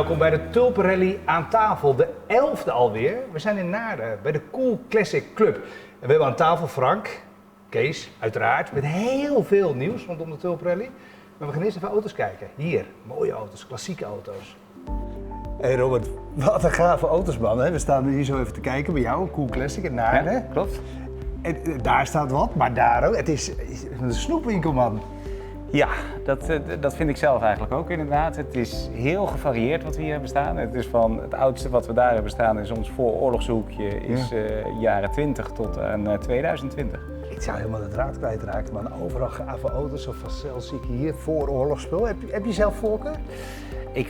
Welkom bij de Tulpenrally aan tafel, de 11e alweer. We zijn in Naarden bij de Cool Classic Club. En we hebben aan tafel Frank, Kees, uiteraard, met heel veel nieuws rondom de Tulpenrally. Maar we gaan eerst even auto's kijken. Hier, mooie auto's, klassieke auto's. Hey Robert, wat een gave auto's man. Hè? We staan hier zo even te kijken bij jou, Cool Classic in Naarden. Ja, klopt. En daar staat wat, maar daar ook. Het is een snoepwinkel man. Ja, dat vind ik zelf eigenlijk ook inderdaad. Het is heel gevarieerd wat we hier hebben staan. Het is van het oudste wat we daar hebben staan is ons vooroorlogshoekje is jaren 20 tot aan 2020. Ik zou helemaal de draad kwijtraken, man. Overal gave auto's of zelfs zie ik hier vooroorlogsspul. Heb je zelf voorkeur?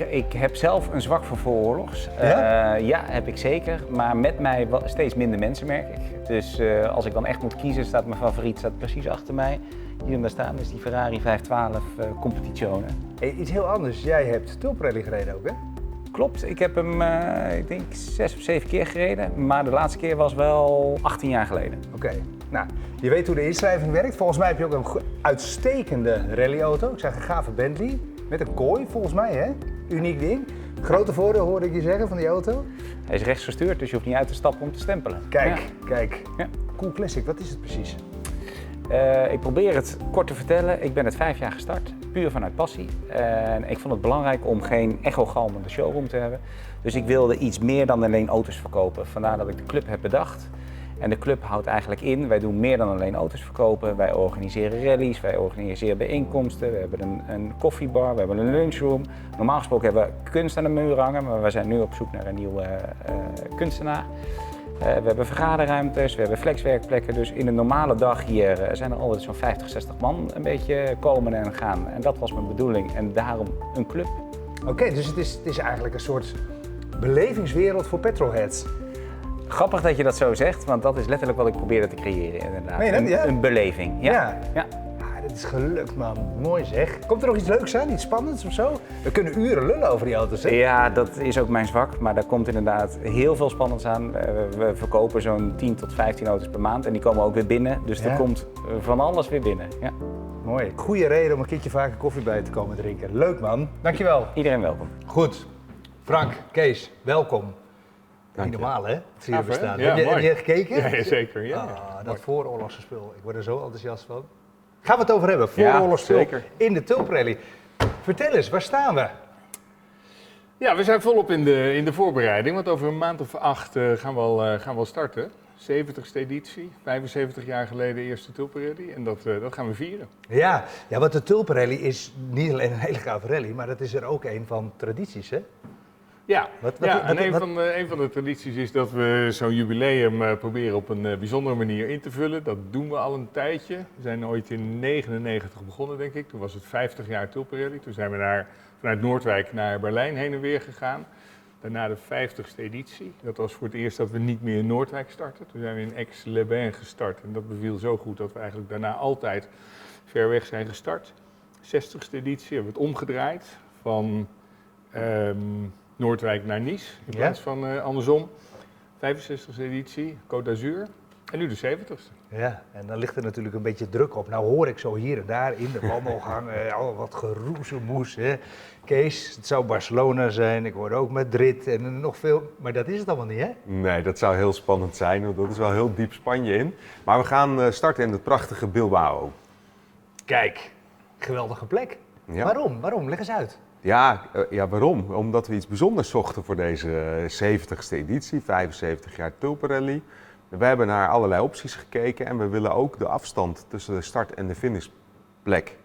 Ik heb zelf een zwak voor vooroorlogs. Ja? Ja, heb ik zeker. Maar met mij steeds minder mensen merk ik. Dus als ik dan echt moet kiezen, staat mijn favoriet precies achter mij. Hier daar staan is die Ferrari 512 Competizione. Hey, iets heel anders. Jij hebt Tulpenrally gereden ook, hè? Klopt, ik heb hem ik denk 6 of 7 keer gereden. Maar de laatste keer was wel 18 jaar geleden. Oké. Nou, je weet hoe de inschrijving werkt. Volgens mij heb je ook een uitstekende rallyauto. Ik zag een gave Bentley met een kooi, volgens mij, hè? Uniek ding. Grote voordeel hoorde ik je zeggen van die auto. Hij is rechtsgestuurd, dus je hoeft niet uit te stappen om te stempelen. Kijk, Ja. kijk. Ja. Cool Classic, wat is het precies? Ik probeer het kort te vertellen. Ik ben het 5 jaar gestart, puur vanuit passie. En ik vond het belangrijk om geen echogalmende showroom te hebben. Dus ik wilde iets meer dan alleen auto's verkopen. Vandaar dat ik de club heb bedacht. En de club houdt eigenlijk in, wij doen meer dan alleen auto's verkopen. Wij organiseren rallies, wij organiseren bijeenkomsten. We hebben een koffiebar, we hebben een lunchroom. Normaal gesproken hebben we kunst aan de muur hangen, maar we zijn nu op zoek naar een nieuwe kunstenaar. We hebben vergaderruimtes, we hebben flexwerkplekken. Dus in een normale dag hier zijn er altijd zo'n 50, 60 man een beetje komen en gaan. En dat was mijn bedoeling en daarom een club. Oké, dus het is eigenlijk een soort belevingswereld voor petrolheads. Grappig dat je dat zo zegt, want dat is letterlijk wat ik probeerde te creëren inderdaad. Meen je dat? Ja? Een beleving, ja. Ja. Ah, dit is gelukt man, mooi zeg. Komt er nog iets leuks aan, iets spannends of zo? We kunnen uren lullen over die auto's, hè? Ja, dat is ook mijn zwak, maar daar komt inderdaad heel veel spannends aan. We verkopen zo'n 10 tot 15 auto's per maand en die komen ook weer binnen. Dus er komt van alles weer binnen. Ja. Mooi. Goeie reden om een keertje vaker koffie bij te komen drinken. Leuk man, dankjewel. Iedereen welkom. Goed. Frank, Kees, welkom. Niet normaal hè, dat hier bestaan. Ja, heb je gekeken? Ja, zeker. Ja. Ah, dat vooroorlogse spul. Ik word er zo enthousiast van. Gaan we het over hebben, vooroorlogsspul zeker. in de Tulpenrally. Vertel eens, waar staan we? Ja, we zijn volop in de voorbereiding, want over een maand of 8 gaan we al starten. 70ste editie, 75 jaar geleden eerste Tulpenrally en dat gaan we vieren. Ja, want de Tulpenrally is niet alleen een hele gave rally, maar dat is er ook een van tradities, hè? Ja, een van de tradities is dat we zo'n jubileum proberen op een bijzondere manier in te vullen. Dat doen we al een tijdje. We zijn ooit in 1999 begonnen, denk ik. Toen was het 50 jaar Tulpenrally. Toen zijn we vanuit Noordwijk naar Berlijn heen en weer gegaan. Daarna de 50ste editie. Dat was voor het eerst dat we niet meer in Noordwijk startten. Toen zijn we in Aix-les-Bains gestart. En dat beviel zo goed dat we eigenlijk daarna altijd ver weg zijn gestart. 60ste editie hebben we het omgedraaid van Noordwijk naar Nice in plaats van andersom. 65e editie, Côte d'Azur. En nu de 70ste. Ja, en dan ligt er natuurlijk een beetje druk op. Nou hoor ik zo hier en daar in de wandelgang al wat geroezemoes. Hè. Kees, het zou Barcelona zijn, ik hoorde ook Madrid en nog veel. Maar dat is het allemaal niet, hè? Nee, dat zou heel spannend zijn, want dat is wel heel diep Spanje in. Maar we gaan starten in het prachtige Bilbao. Kijk, geweldige plek. Ja. Waarom? Leg eens uit. Ja, waarom? Omdat we iets bijzonders zochten voor deze 70ste editie, 75 jaar Tulpenrally. We hebben naar allerlei opties gekeken en we willen ook de afstand tussen de start- en de finishplek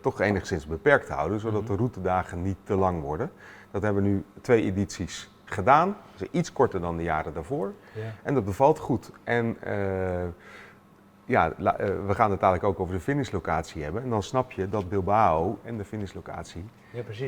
toch enigszins beperkt houden, zodat de routedagen niet te lang worden. Dat hebben we nu 2 edities gedaan, dus iets korter dan de jaren daarvoor. Ja. En dat bevalt goed. En we gaan het dadelijk ook over de finishlocatie hebben. En dan snap je dat Bilbao en de finishlocatie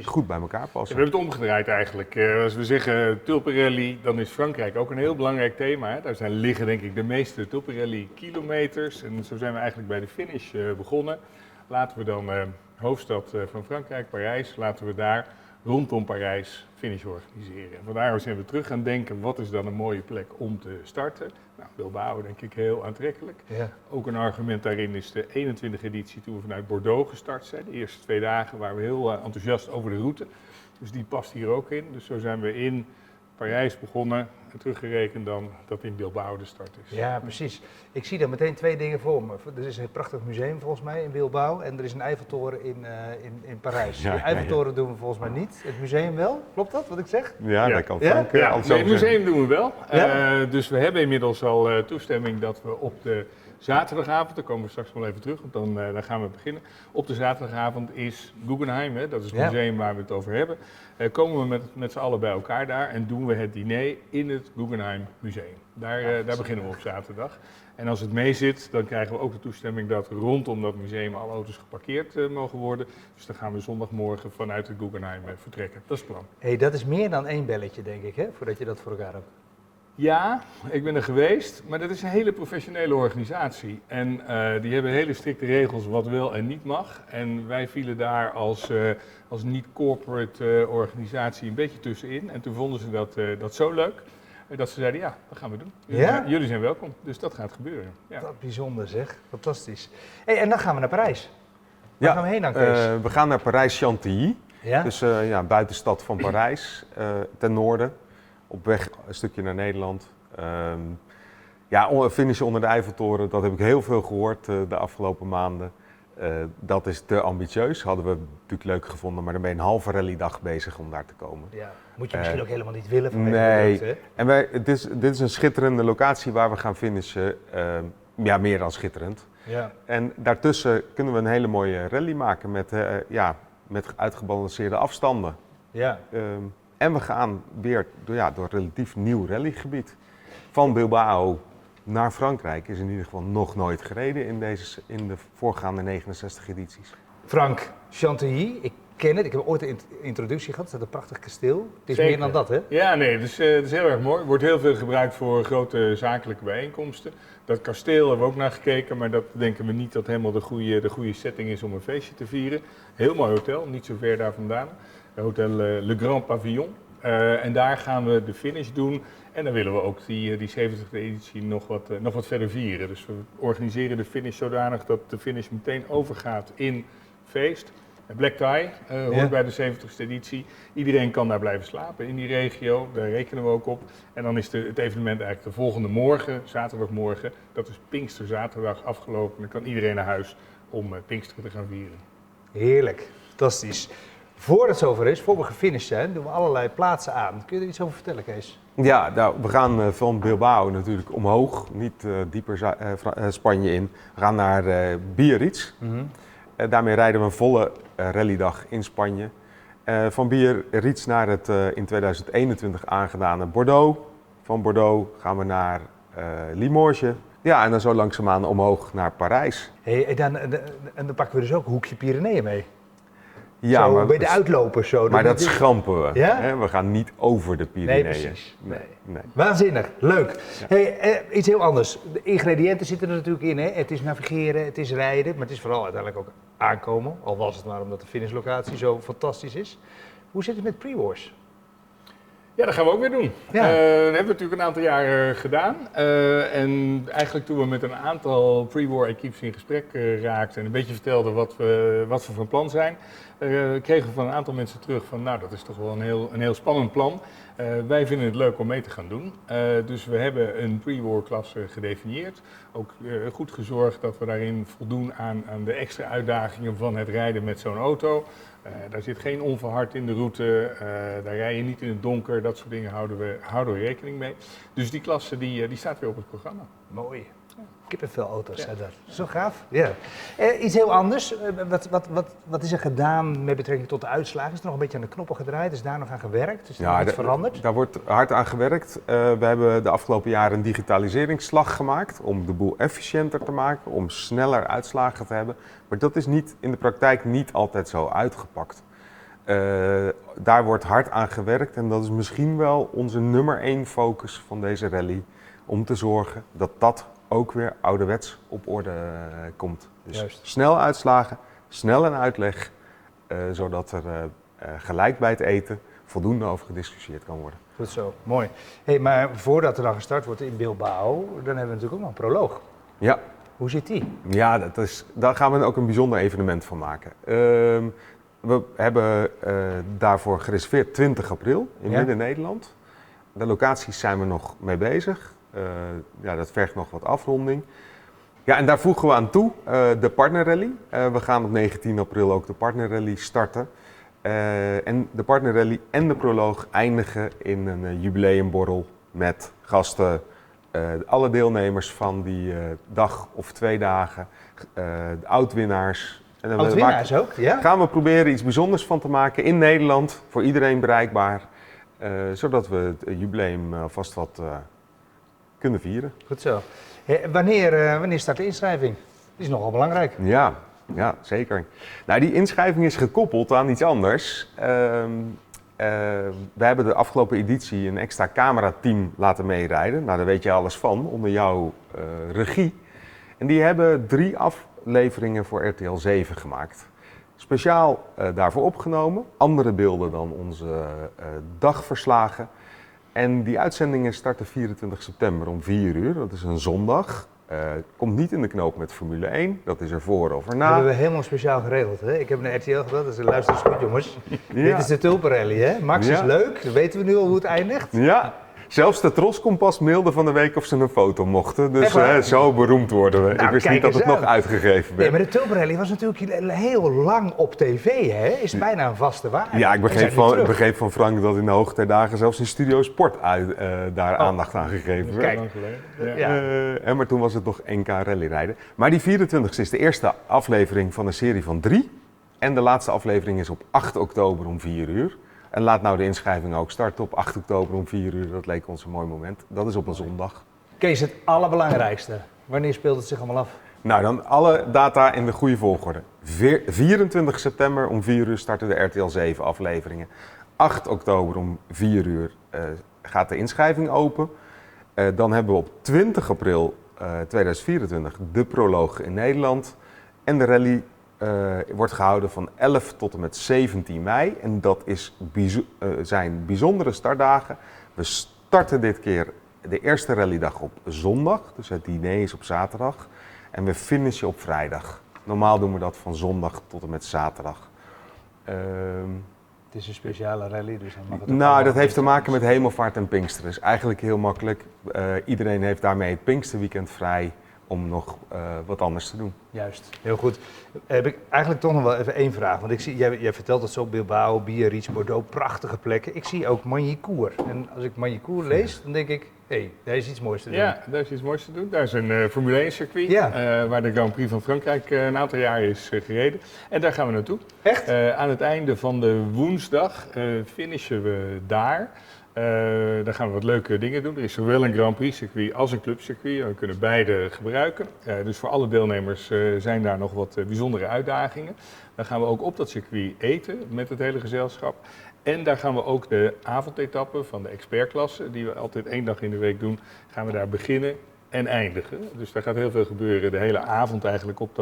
goed bij elkaar passen. We hebben het omgedraaid eigenlijk. Als we zeggen Tulpenrally, dan is Frankrijk ook een heel belangrijk thema. Hè. Daar liggen denk ik de meeste Tulpenrally kilometers. En zo zijn we eigenlijk bij de finish begonnen. Laten we dan hoofdstad van Frankrijk, Parijs, laten we daar rondom Parijs finish organiseren. Vandaar zijn we terug gaan denken, wat is dan een mooie plek om te starten? Nou, Bilbao denk ik heel aantrekkelijk. Ja. Ook een argument daarin is de 21e editie toen we vanuit Bordeaux gestart zijn. De eerste 2 dagen waren we heel enthousiast over de route. Dus die past hier ook in. Dus zo zijn we in Parijs begonnen en teruggerekend dan dat in Bilbao de start is. Ja, precies. Ik zie daar meteen 2 dingen voor me. Er is een prachtig museum volgens mij in Bilbao en er is een Eiffeltoren in Parijs. Ja, De Eiffeltoren doen we volgens mij niet. Het museum wel? Klopt dat, wat ik zeg? Ja, Ja. dat kan Ja? Frank Ja, alles nee, het over zeggen. museum doen we wel. Ja? Dus we hebben inmiddels al toestemming dat we op de zaterdagavond, daar komen we straks wel even terug, want dan gaan we beginnen. Op de zaterdagavond is Guggenheim, hè, dat is het Ja. museum waar we het over hebben. Komen we met z'n allen bij elkaar daar en doen we het diner in het Guggenheim Museum. Daar beginnen we op zaterdag. En als het mee zit, dan krijgen we ook de toestemming dat rondom dat museum alle auto's geparkeerd mogen worden. Dus dan gaan we zondagmorgen vanuit het Guggenheim vertrekken. Dat is het plan. Hey, dat is meer dan 1 belletje, denk ik, hè, voordat je dat voor elkaar hebt. Ja, ik ben er geweest, maar dat is een hele professionele organisatie. En die hebben hele strikte regels wat wel en niet mag. En wij vielen daar als niet-corporate organisatie een beetje tussenin. En toen vonden ze dat zo leuk, dat ze zeiden ja, dat gaan we doen. Ja? Jullie zijn welkom, dus dat gaat gebeuren. Ja. Wat bijzonder zeg, fantastisch. Hey, en dan gaan we naar Parijs. Waar gaan we heen dan, Kees? We gaan naar Parijs-Chantilly, Ja? dus buitenstad van Parijs, ten noorden. Op weg een stukje naar Nederland. Finishen onder de Eiffeltoren, dat heb ik heel veel gehoord de afgelopen maanden. Dat is te ambitieus, hadden we natuurlijk leuk gevonden, maar dan ben je een halve rallydag bezig om daar te komen. Ja, moet je misschien ook helemaal niet willen vanwege Nee, de drukte, en dit is een schitterende locatie waar we gaan finishen. Meer dan schitterend. hè? Ja. En daartussen kunnen we een hele mooie rally maken met uitgebalanceerde afstanden. Ja. En we gaan weer door relatief nieuw rallygebied. Van Bilbao naar Frankrijk is in ieder geval nog nooit gereden in de voorgaande 69 edities. Frank, Chantilly, ik ken het. Ik heb ooit een introductie gehad. Het staat een prachtig kasteel. Het is Zeker. meer dan dat, hè? Ja, nee, het is heel erg mooi. Wordt heel veel gebruikt voor grote zakelijke bijeenkomsten. Dat kasteel hebben we ook naar gekeken, maar dat denken we niet dat helemaal de goede setting is om een feestje te vieren. Heel mooi hotel, niet zo ver daar vandaan. Hotel Le Grand Pavillon. En daar gaan we de finish doen. En dan willen we ook die 70e editie nog wat verder vieren. Dus we organiseren de finish zodanig dat de finish meteen overgaat in feest. Black Tie hoort bij de 70e editie. Iedereen kan daar blijven slapen in die regio, daar rekenen we ook op. En dan is het evenement eigenlijk de volgende morgen, zaterdagmorgen. Dat is Pinksterzaterdag afgelopen. Dan kan iedereen naar huis om Pinksteren te gaan vieren. Heerlijk, fantastisch. Voor het zover is, voor we gefinished zijn, doen we allerlei plaatsen aan. Kun je er iets over vertellen, Kees? Ja, nou, we gaan van Bilbao natuurlijk omhoog, niet dieper Spanje in. We gaan naar Biarritz. Daarmee rijden we een volle rallydag in Spanje. Van Biarritz naar het in 2021 aangedane Bordeaux. Van Bordeaux gaan we naar Limoges. Ja, en dan zo langzaamaan omhoog naar Parijs. Hey, en dan pakken we dus ook een hoekje Pyreneeën mee. Ja, zo, maar, bij de uitlopers zo. maar dat schrampen we. Ja? Hè? We gaan niet over de Pyreneeën. Nee, precies. Nee. Waanzinnig, leuk. Ja. Hey, iets heel anders. De ingrediënten zitten er natuurlijk in. Hè? Het is navigeren, het is rijden, maar het is vooral uiteindelijk ook aankomen. Al was het maar omdat de finishlocatie zo fantastisch is. Hoe zit het met pre-wars? Ja, dat gaan we ook weer doen. Ja. Dat hebben we natuurlijk een aantal jaren gedaan. En eigenlijk toen we met een aantal pre-war equipes in gesprek raakten en een beetje vertelden wat we van plan zijn, kregen we van een aantal mensen terug van nou, dat is toch wel een heel spannend plan. Wij vinden het leuk om mee te gaan doen. Dus we hebben een pre-war klasse gedefinieerd. Ook goed gezorgd dat we daarin voldoen aan de extra uitdagingen van het rijden met zo'n auto. Daar zit geen onverhard in de route, daar rij je niet in het donker, dat soort dingen houden we rekening mee. Dus die klasse die staat weer op het programma. Mooi. Kippenvel auto's zijn dat. Zo gaaf. Ja. Iets heel anders. Wat is er gedaan met betrekking tot de uitslagen? Is er nog een beetje aan de knoppen gedraaid? Is daar nog aan gewerkt? Is er nog iets veranderd? Daar wordt hard aan gewerkt. We hebben de afgelopen jaren een digitaliseringsslag gemaakt om de boel efficiënter te maken, om sneller uitslagen te hebben. Maar dat is in de praktijk niet altijd zo uitgepakt. Daar wordt hard aan gewerkt en dat is misschien wel onze nummer 1 focus van deze rally. Om te zorgen dat dat ook weer ouderwets op orde komt. Dus Juist. snel uitslagen, snel een uitleg, zodat er gelijk bij het eten voldoende over gediscussieerd kan worden. Goed zo, mooi. Hey, maar voordat er dan gestart wordt in Bilbao, dan hebben we natuurlijk ook nog een proloog. Ja. Hoe zit die? Ja, daar gaan we ook een bijzonder evenement van maken. We hebben daarvoor gereserveerd 20 april in Midden-Nederland. De locaties zijn we nog mee bezig. Dat vergt nog wat afronding. Ja, en daar voegen we aan toe de partnerrally. We gaan op 19 april ook de partnerrally starten. En de partnerrally en de proloog eindigen in een jubileumborrel met gasten. Alle deelnemers van die dag of 2 dagen, de oud-winnaars. Oud-winnaars ook, ja? Gaan we proberen iets bijzonders van te maken in Nederland, voor iedereen bereikbaar. Zodat we het jubileum vast wat kunnen vieren. Goed zo. Wanneer start de inschrijving? Die is nogal belangrijk. Ja, zeker. Nou, die inschrijving is gekoppeld aan iets anders. We hebben de afgelopen editie een extra camerateam laten meerijden. Nou, daar weet je alles van, onder jouw regie. En die hebben 3 afleveringen voor RTL 7 gemaakt. Speciaal daarvoor opgenomen. Andere beelden dan onze dagverslagen. En die uitzendingen starten 24 september om 4 uur. Dat is een zondag. Komt niet in de knoop met Formule 1, dat is er voor of erna. Dat hebben we helemaal speciaal geregeld. Hè? Ik heb naar RTL gebeld, dus luister eens goed jongens. Ja. Dit is de Tulpenrally, hè? Max is leuk, dan weten we nu al hoe het eindigt. Ja, zelfs de Troskompas mailde van de week of ze een foto mochten. Dus zo beroemd worden we. Nou, ik wist niet dat het nog uitgegeven werd. Nee, maar de Tulpenrally was natuurlijk heel lang op tv, hè? Is bijna een vaste waarheid. Ja, ik begreep van Frank dat in de hoogte der dagen zelfs in Studio Sport daar aandacht aan gegeven werd. Kijk. Maar toen was het nog NK rallyrijden. Maar die 24e is de eerste aflevering van een serie van 3. En de laatste aflevering is op 8 oktober om 4 uur. En laat nou de inschrijving ook starten op 8 oktober om 4 uur. Dat leek ons een mooi moment. Dat is op een zondag. Kees, het allerbelangrijkste. Wanneer speelt het zich allemaal af? Nou, dan alle data in de goede volgorde. 24 september om 4 uur starten de RTL 7 afleveringen. 8 oktober om 4 uur gaat de inschrijving open. Dan hebben we op 20 april 2024 de proloog in Nederland. En de rally wordt gehouden van 11 tot en met 17 mei. En dat zijn bijzondere startdagen. We starten dit keer de eerste rallydag op zondag. Dus het diner is op zaterdag. En we finishen op vrijdag. Normaal doen we dat van zondag tot en met zaterdag. Het is een speciale rally, dus dan mag het ook. Nou, dat heeft te maken met Hemelvaart en Pinksteren. Dat is eigenlijk heel makkelijk. Iedereen heeft daarmee het Pinksterweekend vrij om nog wat anders te doen. Juist, heel goed. Heb ik eigenlijk toch nog wel even 1 vraag. Want ik zie, jij vertelt het zo, Bilbao, Biarritz, Bordeaux, prachtige plekken. Ik zie ook Magny-Cours. En als ik Magny-Cours lees, dan denk ik, hé, daar is iets moois te doen. Ja, daar is iets moois te doen. Daar is een Formule 1 circuit, waar de Grand Prix van Frankrijk een aantal jaren is gereden. En daar gaan we naartoe. Echt? Aan het einde van de woensdag finishen we daar. Daar gaan we wat leuke dingen doen. Er is zowel een Grand Prix circuit als een clubcircuit. We kunnen beide gebruiken. Dus voor alle deelnemers zijn daar nog wat bijzondere uitdagingen. Dan gaan we ook op dat circuit eten met het hele gezelschap. En daar gaan we ook de avondetappen van de expertklasse, die we altijd 1 dag in de week doen, gaan we daar beginnen en eindigen. Dus daar gaat heel veel gebeuren de hele avond eigenlijk op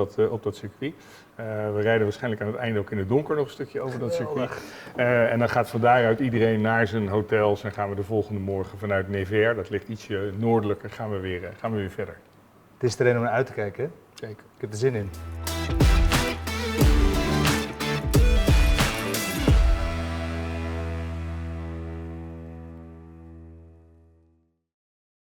dat circuit. We rijden waarschijnlijk aan het einde ook in het donker nog een stukje over dat circuit. En dan gaat van daaruit iedereen naar zijn hotels en gaan we de volgende morgen vanuit Nevers, dat ligt ietsje noordelijker, gaan we weer verder. Het is er een om naar uit te kijken, hè? Zeker. Ik heb er zin in.